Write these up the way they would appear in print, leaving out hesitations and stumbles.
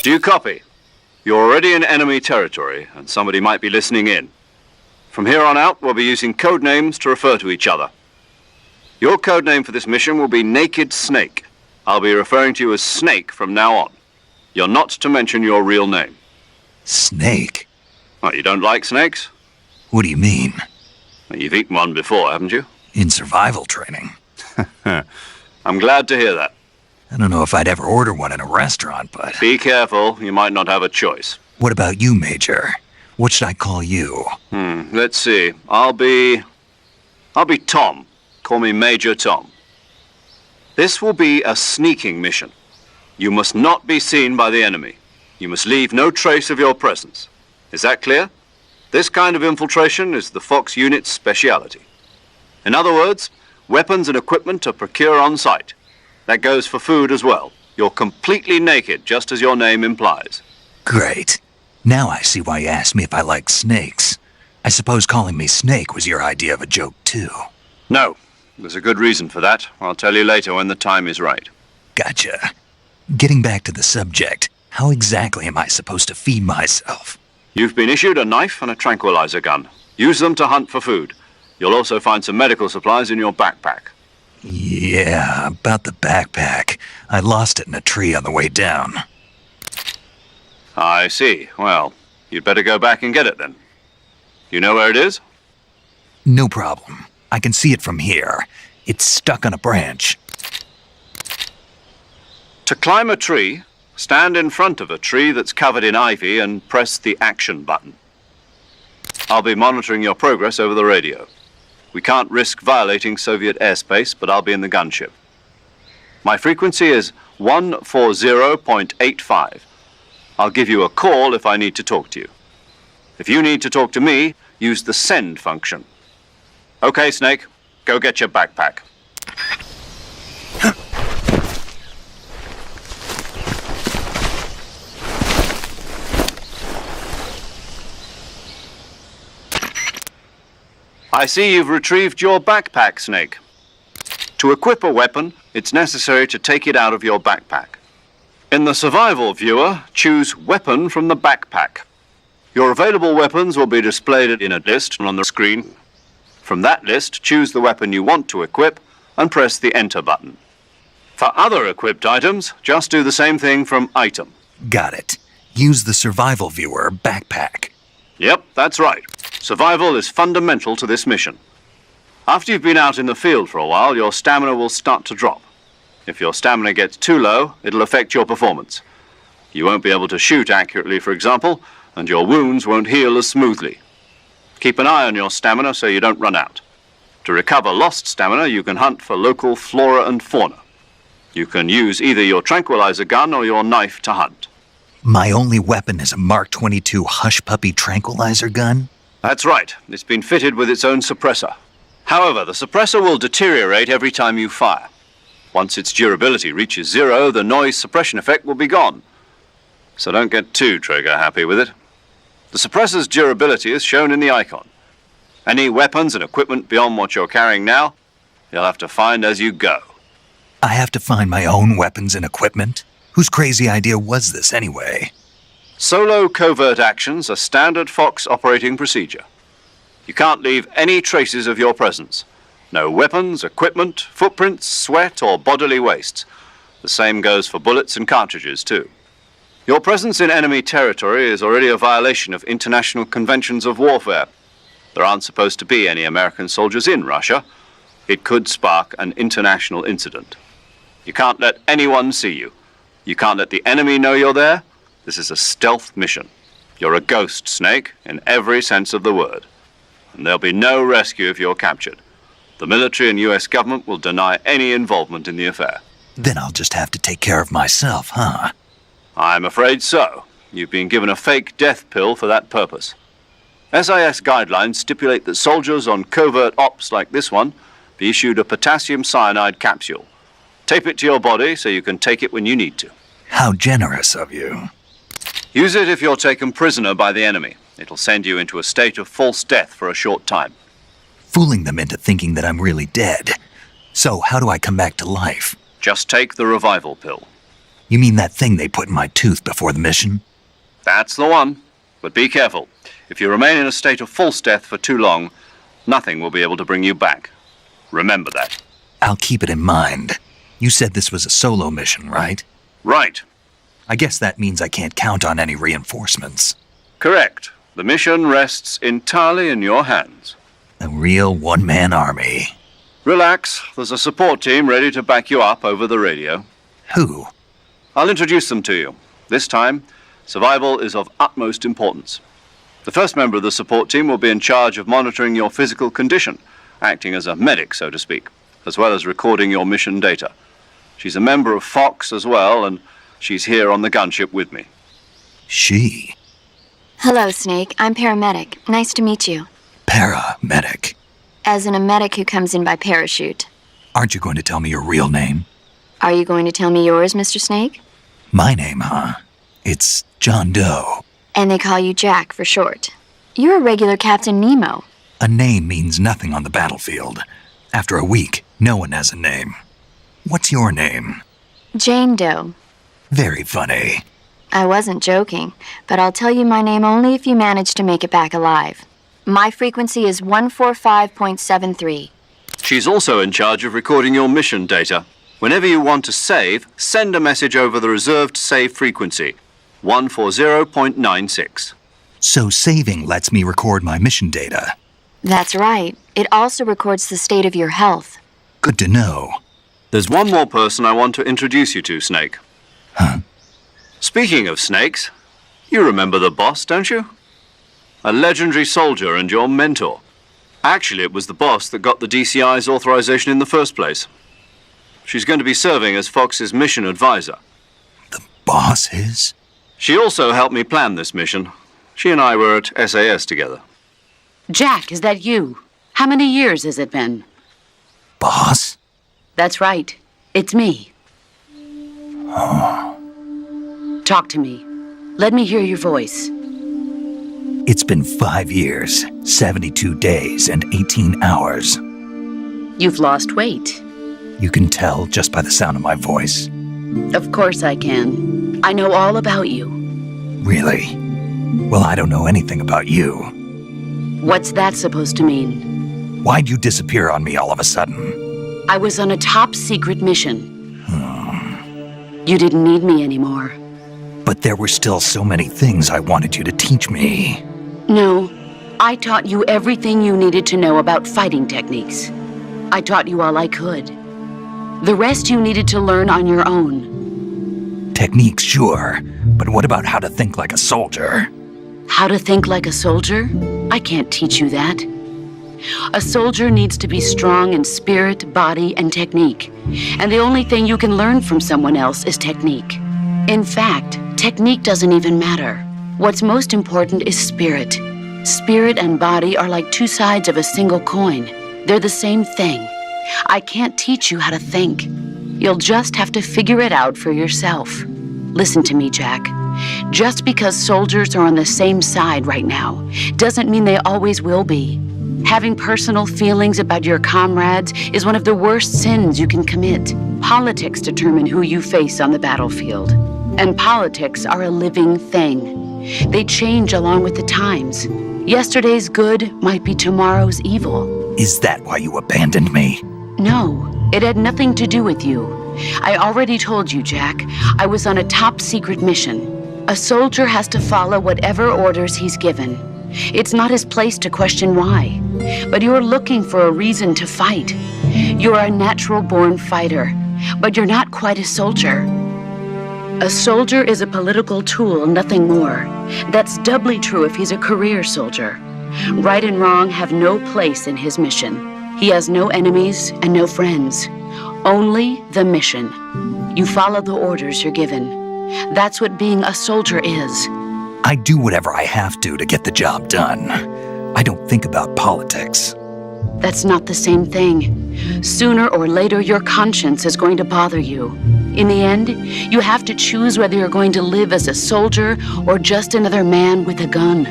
Do you copy? You're already in enemy territory, and somebody might be listening in. From here on out, we'll be using code names to refer to each other. Your code name for this mission will be Naked Snake. I'll be referring to you as Snake from now on. You're not to mention your real name. Snake? Oh, you don't like snakes? What do you mean? Well, you've eaten one before, haven't you? In survival training. I'm glad to hear that. I don't know if I'd ever order one in a restaurant, but... Be careful, you might not have a choice. What about you, Major? What should I call you? Let's see. I'll be Tom. Call me Major Tom. This will be a sneaking mission. You must not be seen by the enemy. You must leave no trace of your presence. Is that clear? This kind of infiltration is the Fox unit's speciality. In other words, weapons and equipment are procured on site. That goes for food as well. You're completely naked, just as your name implies. Great. Now I see why you asked me if I like snakes. I suppose calling me Snake was your idea of a joke, too. No. There's a good reason for that. I'll tell you later when the time is right. Gotcha. Getting back to the subject, how exactly am I supposed to feed myself? You've been issued a knife and a tranquilizer gun. Use them to hunt for food. You'll also find some medical supplies in your backpack. Yeah, about the backpack. I lost it in a tree on the way down. I see. Well, you'd better go back and get it then. You know where it is? No problem. I can see it from here. It's stuck on a branch. To climb a tree, stand in front of a tree that's covered in ivy and press the action button. I'll be monitoring your progress over the radio. We can't risk violating Soviet airspace, but I'll be in the gunship. My frequency is 140.85. I'll give you a call if I need to talk to you. If you need to talk to me, use the send function. Okay, Snake, go get your backpack. I see you've retrieved your backpack, Snake. To equip a weapon, it's necessary to take it out of your backpack. In the survival viewer, choose Weapon from the backpack. Your available weapons will be displayed in a list on the screen. From that list, choose the weapon you want to equip and press the Enter button. For other equipped items, just do the same thing from Item. Got it. Use the survival viewer backpack. Yep, that's right. Survival is fundamental to this mission. After you've been out in the field for a while, your stamina will start to drop. If your stamina gets too low, it'll affect your performance. You won't be able to shoot accurately, for example, and your wounds won't heal as smoothly. Keep an eye on your stamina so you don't run out. To recover lost stamina, you can hunt for local flora and fauna. You can use either your tranquilizer gun or your knife to hunt. My only weapon is a Mark 22 Hush Puppy tranquilizer gun? That's right. It's been fitted with its own suppressor. However, the suppressor will deteriorate every time you fire. Once its durability reaches 0, the noise suppression effect will be gone. So don't get too trigger-happy with it. The suppressor's durability is shown in the icon. Any weapons and equipment beyond what you're carrying now, you'll have to find as you go. I have to find my own weapons and equipment? Whose crazy idea was this anyway? Solo covert actions are standard Fox operating procedure. You can't leave any traces of your presence. No weapons, equipment, footprints, sweat, or bodily waste. The same goes for bullets and cartridges, too. Your presence in enemy territory is already a violation of international conventions of warfare. There aren't supposed to be any American soldiers in Russia. It could spark an international incident. You can't let anyone see you. You can't let the enemy know you're there. This is a stealth mission. You're a ghost, Snake, in every sense of the word. And there'll be no rescue if you're captured. The military and U.S. government will deny any involvement in the affair. Then I'll just have to take care of myself, huh? I'm afraid so. You've been given a fake death pill for that purpose. SIS guidelines stipulate that soldiers on covert ops like this one be issued a potassium cyanide capsule. Tape it to your body so you can take it when you need to. How generous of you. Use it if you're taken prisoner by the enemy. It'll send you into a state of false death for a short time. Fooling them into thinking that I'm really dead. So how do I come back to life? Just take the revival pill. You mean that thing they put in my tooth before the mission? That's the one. But be careful. If you remain in a state of false death for too long, nothing will be able to bring you back. Remember that. I'll keep it in mind. You said this was a solo mission, right? Right. I guess that means I can't count on any reinforcements. Correct. The mission rests entirely in your hands. A real one-man army. Relax. There's a support team ready to back you up over the radio. Who? I'll introduce them to you. This time, survival is of utmost importance. The first member of the support team will be in charge of monitoring your physical condition, acting as a medic, so to speak, as well as recording your mission data. She's a member of Fox as well, and she's here on the gunship with me. She? Hello, Snake. I'm paramedic. Nice to meet you. Paramedic. As in a medic who comes in by parachute. Aren't you going to tell me your real name? Are you going to tell me yours, Mr. Snake? My name, huh? It's John Doe. And they call you Jack for short. You're a regular Captain Nemo. A name means nothing on the battlefield. After a week, no one has a name. What's your name? Jane Doe. Very funny. I wasn't joking, but I'll tell you my name only if you manage to make it back alive. My frequency is 145.73. She's also in charge of recording your mission data. Whenever you want to save, send a message over the reserved save frequency, 140.96. So saving lets me record my mission data. That's right. It also records the state of your health. Good to know. There's one more person I want to introduce you to, Snake. Huh? Speaking of snakes, you remember the boss, don't you? A legendary soldier and your mentor. Actually, it was the boss that got the DCI's authorization in the first place. She's going to be serving as Fox's mission advisor. The boss is? She also helped me plan this mission. She and I were at SAS together. Jack, is that you? How many years has it been? Boss? That's right. It's me. Talk to me. Let me hear your voice. It's been 5 years, 72 days, and 18 hours. You've lost weight. You can tell just by the sound of my voice. Of course I can. I know all about you. Really? Well, I don't know anything about you. What's that supposed to mean? Why'd you disappear on me all of a sudden? I was on a top-secret mission. You didn't need me anymore. But there were still so many things I wanted you to teach me. No, I taught you everything you needed to know about fighting techniques. I taught you all I could. The rest you needed to learn on your own. Techniques, sure. But what about how to think like a soldier? How to think like a soldier? I can't teach you that. A soldier needs to be strong in spirit, body, and technique. And the only thing you can learn from someone else is technique. In fact, technique doesn't even matter. What's most important is spirit. Spirit and body are like two sides of a single coin. They're the same thing. I can't teach you how to think. You'll just have to figure it out for yourself. Listen to me, Jack. Just because soldiers are on the same side right now doesn't mean they always will be. Having personal feelings about your comrades is one of the worst sins you can commit. Politics determine who you face on the battlefield. And politics are a living thing. They change along with the times. Yesterday's good might be tomorrow's evil. Is that why you abandoned me? No, it had nothing to do with you. I already told you, Jack. I was on a top-secret mission. A soldier has to follow whatever orders he's given. It's not his place to question why. But you're looking for a reason to fight. You're a natural-born fighter, but you're not quite a soldier. A soldier is a political tool, nothing more. That's doubly true if he's a career soldier. Right and wrong have no place in his mission. He has no enemies and no friends. Only the mission. You follow the orders you're given. That's what being a soldier is. I do whatever I have to get the job done. I don't think about politics. That's not the same thing. Sooner or later, your conscience is going to bother you. In the end, you have to choose whether you're going to live as a soldier or just another man with a gun.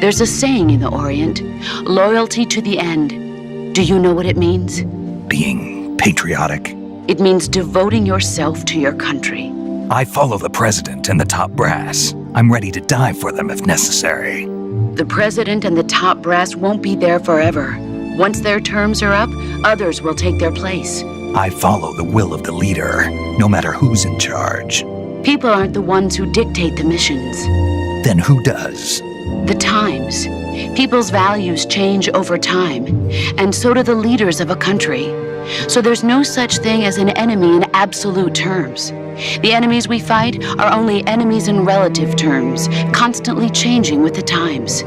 There's a saying in the Orient, loyalty to the end. Do you know what it means? Being patriotic. It means devoting yourself to your country. I follow the president and the top brass. I'm ready to die for them if necessary. The president and the top brass won't be there forever. Once their terms are up, others will take their place. I follow the will of the leader, no matter who's in charge. People aren't the ones who dictate the missions. Then who does? The times. People's values change over time, and so do the leaders of a country. So there's no such thing as an enemy in absolute terms. The enemies we fight are only enemies in relative terms, constantly changing with the times.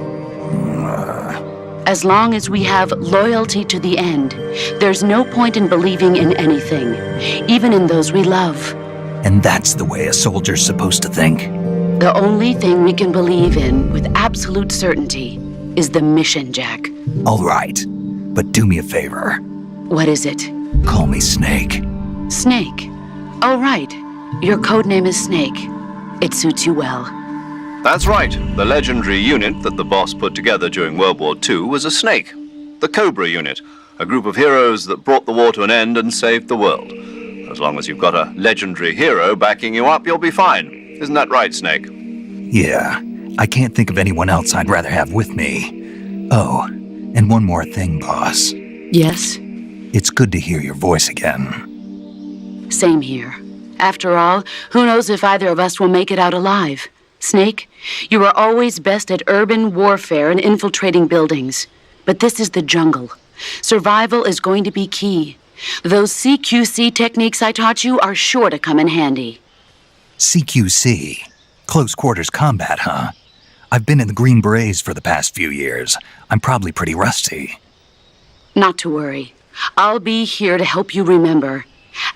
As long as we have loyalty to the end, there's no point in believing in anything, even in those we love. And that's the way a soldier's supposed to think? The only thing we can believe in with absolute certainty is the mission, Jack. All right, but do me a favor. What is it? Call me Snake. Snake. Oh, right. Your codename is Snake. It suits you well. That's right. The legendary unit that the boss put together during World War II was a snake. The Cobra unit, a group of heroes that brought the war to an end and saved the world. As long as you've got a legendary hero backing you up, you'll be fine. Isn't that right, Snake? Yeah, I can't think of anyone else I'd rather have with me. Oh, and one more thing, boss. Yes? It's good to hear your voice again. Same here. After all, who knows if either of us will make it out alive? Snake, you are always best at urban warfare and infiltrating buildings. But this is the jungle. Survival is going to be key. Those CQC techniques I taught you are sure to come in handy. CQC? Close quarters combat, huh? I've been in the Green Berets for the past few years. I'm probably pretty rusty. Not to worry. I'll be here to help you remember.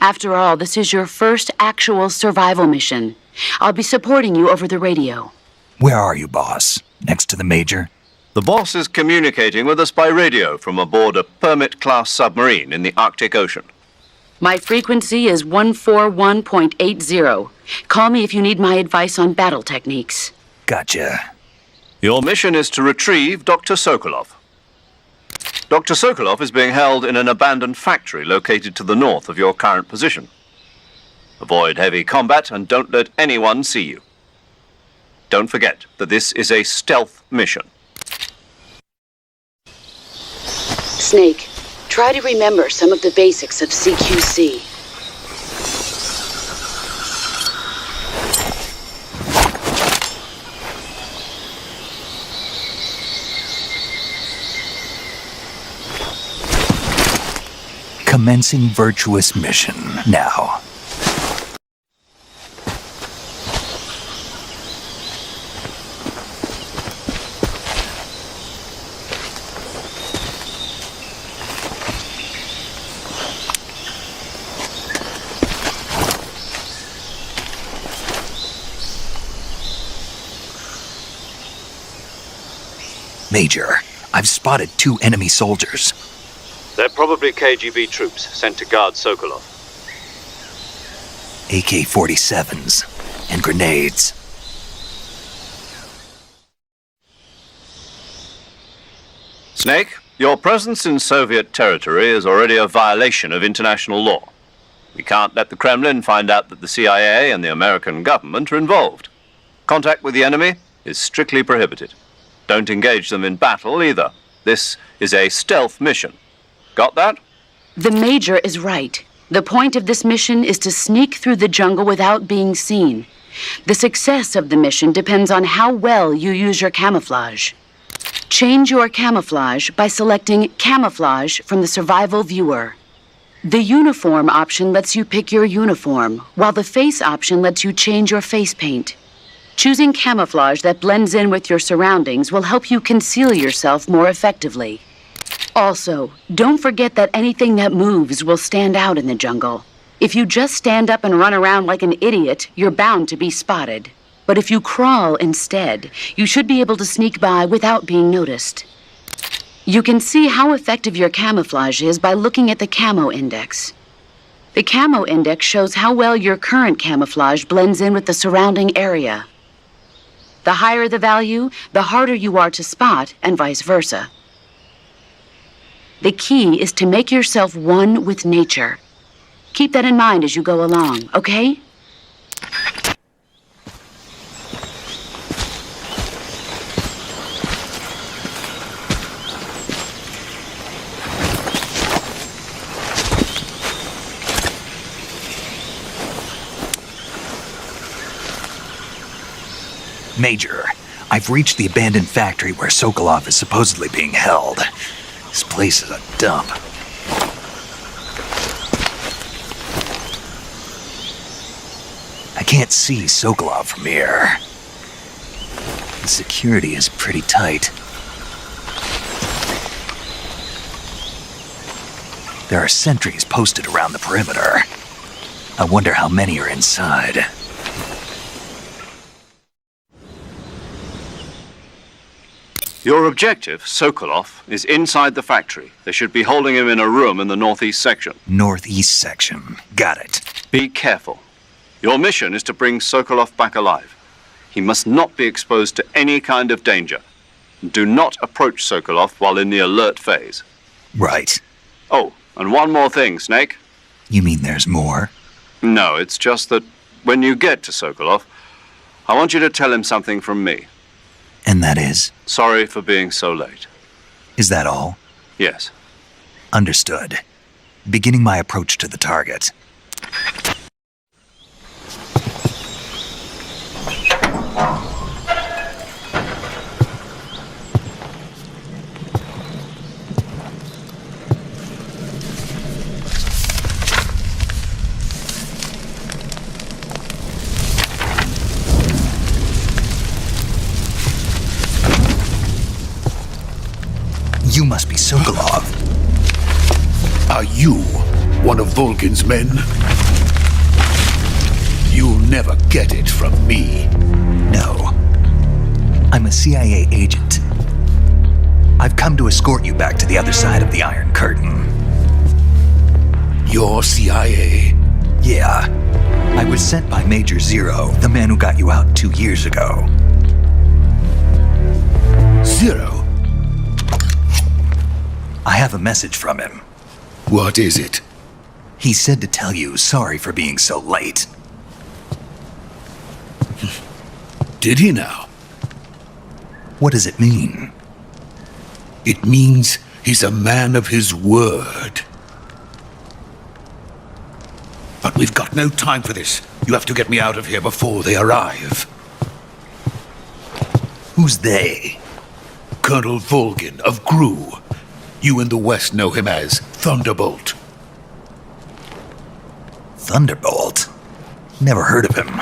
After all, this is your first actual survival mission. I'll be supporting you over the radio. Where are you, boss? Next to the major? The boss is communicating with us by radio from aboard a Permit-class submarine in the Arctic Ocean. My frequency is 141.80. Call me if you need my advice on battle techniques. Gotcha. Your mission is to retrieve Dr. Sokolov. Dr. Sokolov is being held in an abandoned factory located to the north of your current position. Avoid heavy combat and don't let anyone see you. Don't forget that this is a stealth mission. Snake, try to remember some of the basics of CQC. Commencing virtuous mission now. Major, I've spotted 2 enemy soldiers. They're probably KGB troops sent to guard Sokolov. AK-47s and grenades. Snake, your presence in Soviet territory is already a violation of international law. We can't let the Kremlin find out that the CIA and the American government are involved. Contact with the enemy is strictly prohibited. Don't engage them in battle either. This is a stealth mission. Got that? The Major is right. The point of this mission is to sneak through the jungle without being seen. The success of the mission depends on how well you use your camouflage. Change your camouflage by selecting Camouflage from the Survival Viewer. The Uniform option lets you pick your uniform, while the Face option lets you change your face paint. Choosing camouflage that blends in with your surroundings will help you conceal yourself more effectively. Also, don't forget that anything that moves will stand out in the jungle. If you just stand up and run around like an idiot, you're bound to be spotted. But if you crawl instead, you should be able to sneak by without being noticed. You can see how effective your camouflage is by looking at the Camo Index. The Camo Index shows how well your current camouflage blends in with the surrounding area. The higher the value, the harder you are to spot, and vice versa. The key is to make yourself one with nature. Keep that in mind as you go along, okay? Major, I've reached the abandoned factory where Sokolov is supposedly being held. This place is a dump. I can't see Sokolov from here. The security is pretty tight. There are sentries posted around the perimeter. I wonder how many are inside. Your objective, Sokolov, is inside the factory. They should be holding him in a room in the northeast section. Northeast section. Got it. Be careful. Your mission is to bring Sokolov back alive. He must not be exposed to any kind of danger. Do not approach Sokolov while in the alert phase. Right. Oh, and one more thing, Snake. You mean there's more? No, it's just that when you get to Sokolov, I want you to tell him something from me. And that is? Sorry for being so late. Is that all? Yes. Understood. Beginning my approach to the target. You must be Sokolov. Are you one of Volgin's men? You'll never get it from me. No. I'm a CIA agent. I've come to escort you back to the other side of the Iron Curtain. You're CIA? Yeah. I was sent by Major Zero, the man who got you out 2 years ago. Zero? I have a message from him. What is it? He said to tell you sorry for being so late. Did he now? What does it mean? It means he's a man of his word. But we've got no time for this. You have to get me out of here before they arrive. Who's they? Colonel Volgin of GRU. You in the West know him as Thunderbolt. Thunderbolt? Never heard of him.